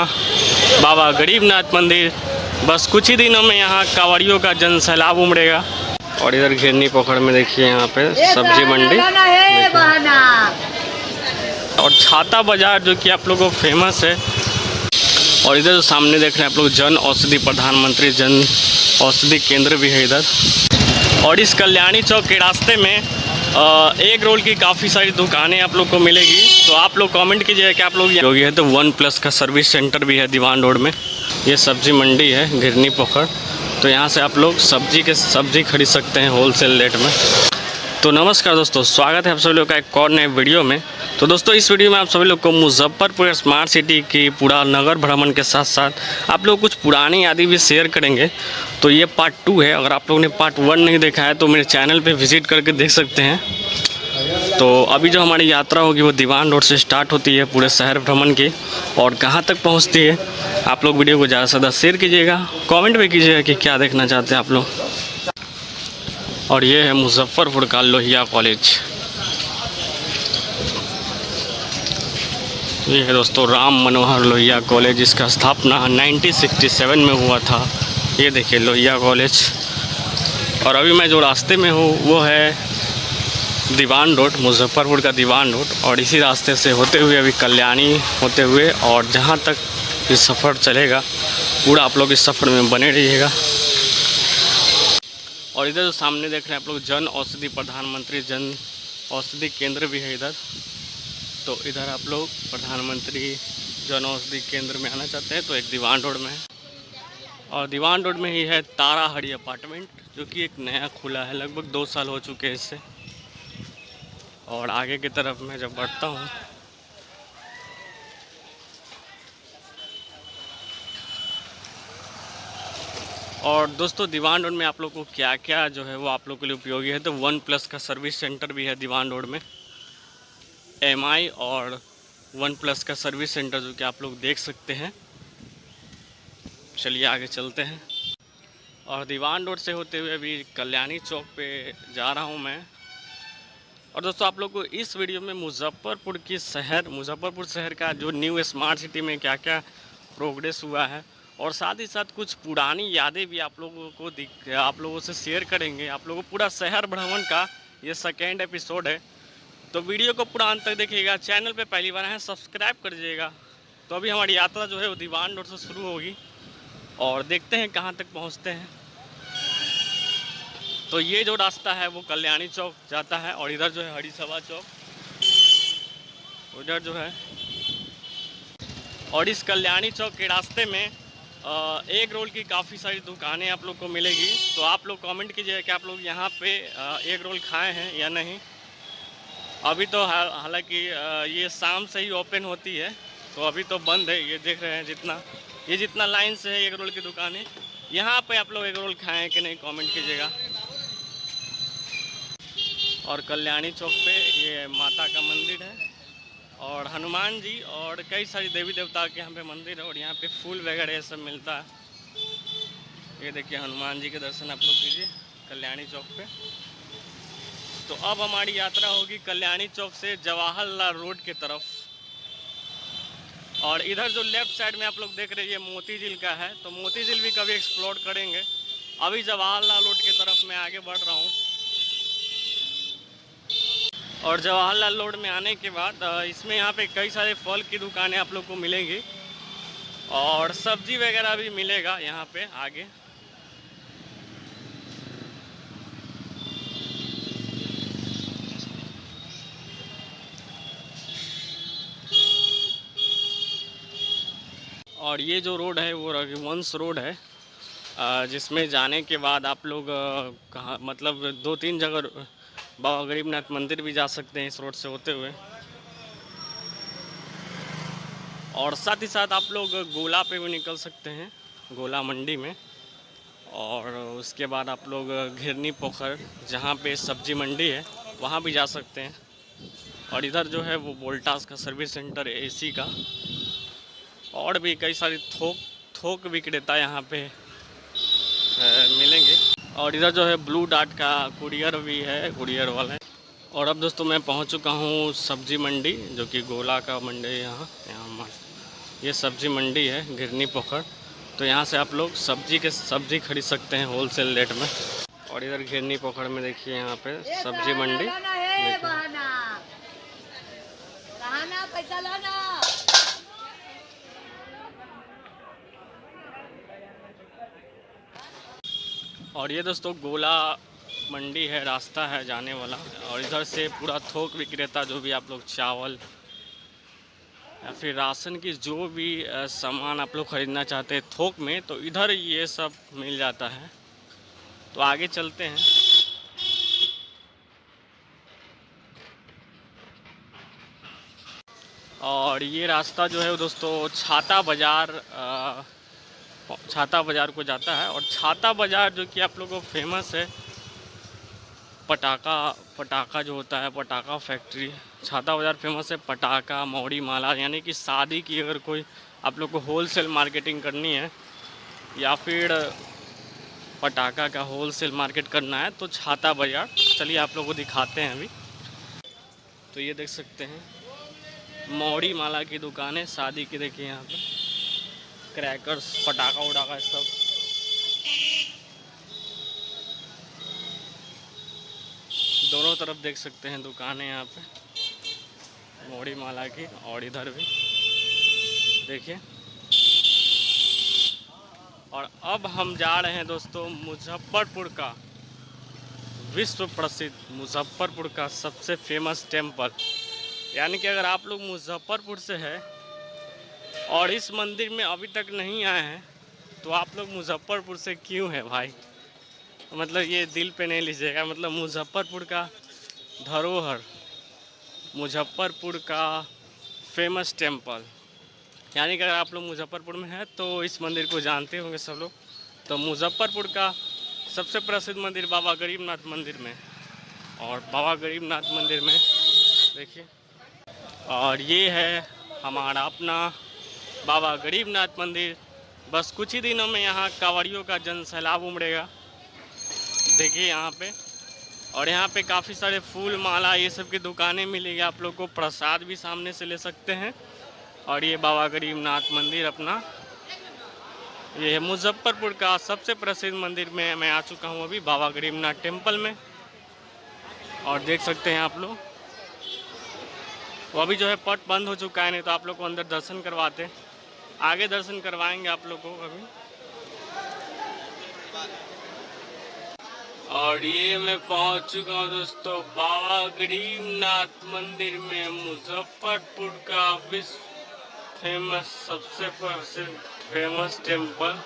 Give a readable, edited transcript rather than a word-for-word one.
यहाँ बाबा गरीबनाथ मंदिर। बस कुछ ही दिनों में यहाँ कांवड़ियों का जन सैलाब उमड़ेगा। और इधर घिरनी पोखर में देखिए यहाँ पे सब्जी मंडी और छाता बाजार जो कि आप लोगों को फेमस है। और इधर जो सामने देख रहे हैं आप लोग जन औषधि प्रधानमंत्री जन औषधि केंद्र भी है इधर। और इस कल्याणी चौक के रास्ते में एग रोल की काफ़ी सारी दुकानें आप लोग को मिलेगी। तो आप लोग कमेंट कीजिएगा कि आप लोग योगी है तो 1+ का सर्विस सेंटर भी है दीवान रोड में। ये सब्जी मंडी है घिरनी पोखर, तो यहाँ से आप लोग सब्जी खरीद सकते हैं होलसेल रेट में। तो नमस्कार दोस्तों, स्वागत है आप सभी लोग का एक और नए वीडियो में। तो दोस्तों इस वीडियो में आप सभी लोग को मुजफ्फरपुर स्मार्ट सिटी की पूरा नगर भ्रमण के साथ साथ आप लोग कुछ पुरानी यादें भी शेयर करेंगे। तो ये पार्ट 2 है। अगर आप लोगों ने पार्ट 1 नहीं देखा है तो मेरे चैनल पे विजिट करके देख सकते हैं। तो अभी जो हमारी यात्रा होगी वो दीवान रोड से स्टार्ट होती है पूरे शहर भ्रमण की, और कहाँ तक पहुँचती है आप लोग वीडियो को ज़्यादा से ज़्यादा शेयर कीजिएगा, कमेंट भी कीजिएगा कि क्या देखना चाहते हैं आप लोग। और ये है मुजफ्फरपुर का लोहिया कॉलेज। ये है दोस्तों राम मनोहर लोहिया कॉलेज। इसका स्थापना 1967 में हुआ था। ये देखिए लोहिया कॉलेज। और अभी मैं जो रास्ते में हूँ वो है दीवान रोड, मुजफ्फरपुर का दीवान रोड। और इसी रास्ते से होते हुए अभी कल्याणी होते हुए और जहाँ तक ये सफ़र चलेगा पूरा आप लोग इस सफ़र में बने रहिएगा। और इधर जो सामने देख रहे हैं आप लोग जन औषधि प्रधानमंत्री जन औषधि केंद्र भी है इधर। तो इधर आप लोग प्रधानमंत्री जन औषधि केंद्र में आना चाहते हैं तो एक दीवान रोड में है। और दीवान रोड में ही है तारा हरी अपार्टमेंट, जो कि एक नया खुला है, लगभग 2 साल हो चुके हैं इससे। और आगे की तरफ मैं जब बढ़ता हूँ और दोस्तों दीवान रोड में आप लोग को क्या क्या जो है वो आप लोग के लिए उपयोगी है। तो 1+ का सर्विस सेंटर भी है दीवान रोड में, MI और 1+ का सर्विस सेंटर जो कि आप लोग देख सकते हैं। चलिए आगे चलते हैं। और दीवान रोड से होते हुए अभी कल्याणी चौक पे जा रहा हूँ मैं। और दोस्तों आप लोग को इस वीडियो में मुजफ्फरपुर शहर का जो न्यू स्मार्ट सिटी में क्या क्या प्रोग्रेस हुआ है और साथ ही साथ कुछ पुरानी यादें भी आप लोगों से शेयर करेंगे। आप लोगों को पूरा शहर भ्रमण का ये 2nd एपिसोड है। तो वीडियो को पूरा अंत तक देखिएगा। चैनल पे पहली बार है सब्सक्राइब कर दीजिएगा। तो अभी हमारी यात्रा जो है वो दीवान रोड से शुरू होगी और देखते हैं कहाँ तक पहुँचते हैं। तो ये जो रास्ता है वो कल्याणी चौक जाता है और इधर जो है हरी सभा चौक उधर जो है। और इस कल्याणी चौक के रास्ते में एग रोल की काफ़ी सारी दुकानें आप लोग को मिलेगी। तो आप लोग कमेंट कीजिएगा कि आप लोग यहाँ पे एग रोल खाए हैं या नहीं। अभी तो हालांकि ये शाम से ही ओपन होती है, तो अभी तो बंद है। ये देख रहे हैं जितना लाइन से है एग रोल की दुकानें। यहाँ पे आप लोग एग रोल खाए हैं कि नहीं कमेंट कीजिएगा। और कल्याणी चौक पे ये माता का मंदिर है और हनुमान जी और कई सारी देवी देवता के यहाँ पे मंदिर है। और यहाँ पे फूल वगैरह ये सब मिलता है। ये देखिए हनुमान जी के दर्शन आप लोग कीजिए कल्याणी चौक पे। तो अब हमारी यात्रा होगी कल्याणी चौक से जवाहरलाल रोड की तरफ। और इधर जो लेफ़्ट साइड में आप लोग देख रहे हैं ये मोती झील का है। तो मोती झील भी कभी एक्सप्लोर करेंगे। अभी जवाहरलाल रोड की तरफ मैं आगे बढ़ रहा हूँ। और जवाहरलाल रोड में आने के बाद इसमें यहाँ पे कई सारे फल की दुकानें आप लोग को मिलेंगी और सब्जी वगैरह भी मिलेगा यहाँ पे आगे। और ये जो रोड है वो रघुवंश रोड है, जिसमें जाने के बाद आप लोग कहाँ मतलब 2-3 जगह बाबा गरीबनाथ मंदिर भी जा सकते हैं इस रोड से होते हुए। और साथ ही साथ आप लोग गोला पे भी निकल सकते हैं, गोला मंडी में। और उसके बाद आप लोग घिरनी पोखर जहाँ पे सब्जी मंडी है वहाँ भी जा सकते हैं। और इधर जो है वो वोल्टास का सर्विस सेंटर है AC का। और भी कई सारी थोक विक्रेता यहाँ पे मिलेंगे। और इधर जो है ब्लू डार्ट का कुरियर भी है, कुरियर वाला है। और अब दोस्तों मैं पहुँच चुका हूँ सब्जी मंडी, जो कि गोला का मंडी है यहाँ ये सब्जी मंडी है गिरनी पोखर। तो यहाँ से आप लोग सब्जी खरीद सकते हैं होलसेल रेट में। और इधर गिरनी पोखर में देखिए यहाँ पे सब्जी मंडी। पैसा लाना। और ये दोस्तों गोला मंडी है, रास्ता है जाने वाला। और इधर से पूरा थोक विक्रेता जो भी आप लोग चावल या फिर राशन की जो भी सामान आप लोग ख़रीदना चाहते हैं थोक में, तो इधर ये सब मिल जाता है। तो आगे चलते हैं। और ये रास्ता जो है दोस्तों छाता बाज़ार को जाता है। और छाता बाज़ार जो कि आप लोगों को फेमस है, पटाखा जो होता है, पटाखा फैक्ट्री। छाता बाज़ार फेमस है पटाखा, मौड़ी माला, यानी कि शादी की अगर कोई आप लोग को होलसेल मार्केटिंग करनी है या फिर पटाखा का होलसेल मार्केट करना है तो छाता बाज़ार। चलिए आप लोगों को दिखाते हैं अभी। तो ये देख सकते हैं मौड़ी माला की दुकान है, शादी की। देखिए यहाँ पे क्रैकर्स, पटाखा उड़ाखा सब। दोनों तरफ देख सकते हैं दुकानें यहाँ पे मौड़ी माला की। और इधर भी देखिए। और अब हम जा रहे हैं दोस्तों मुजफ्फरपुर का विश्व प्रसिद्ध, मुजफ्फरपुर का सबसे फेमस टेम्पल। यानी कि अगर आप लोग मुजफ्फरपुर से है और इस मंदिर में अभी तक नहीं आए हैं तो आप लोग मुजफ्फरपुर से क्यों है भाई? मतलब ये दिल पे नहीं लीजिएगा। मतलब मुजफ्फरपुर का धरोहर, मुजफ्फरपुर का फेमस टेम्पल। यानी कि अगर आप लोग मुजफ्फरपुर में हैं तो इस मंदिर को जानते होंगे सब लोग। तो मुजफ्फरपुर का सबसे प्रसिद्ध मंदिर बाबा गरीबनाथ मंदिर में। और बाबा गरीबनाथ मंदिर में देखिए, और ये है हमारा अपना बाबा गरीबनाथ मंदिर। बस कुछ ही दिनों में यहाँ कांवड़ियों का जन सैलाब उमड़ेगा, देखिए यहाँ पे। और यहाँ पे काफ़ी सारे फूल माला ये सब की दुकानें मिलेगी आप लोग को। प्रसाद भी सामने से ले सकते हैं। और ये बाबा गरीबनाथ मंदिर अपना, ये है मुजफ्फरपुर का सबसे प्रसिद्ध मंदिर में मैं आ चुका हूँ अभी, बाबा गरीबनाथ टेम्पल में। और देख सकते हैं आप लोग, वो अभी जो है पट बंद हो चुका है, नहीं तो आप लोग को अंदर दर्शन करवाते। आगे दर्शन करवाएंगे आप लोग को अभी। और ये मैं पहुंच चुका हूँ दोस्तों बाबा गरीबनाथ मंदिर में, मुजफ्फरपुर का विश्व फेमस, सबसे प्रसिद्ध फेमस टेम्पल।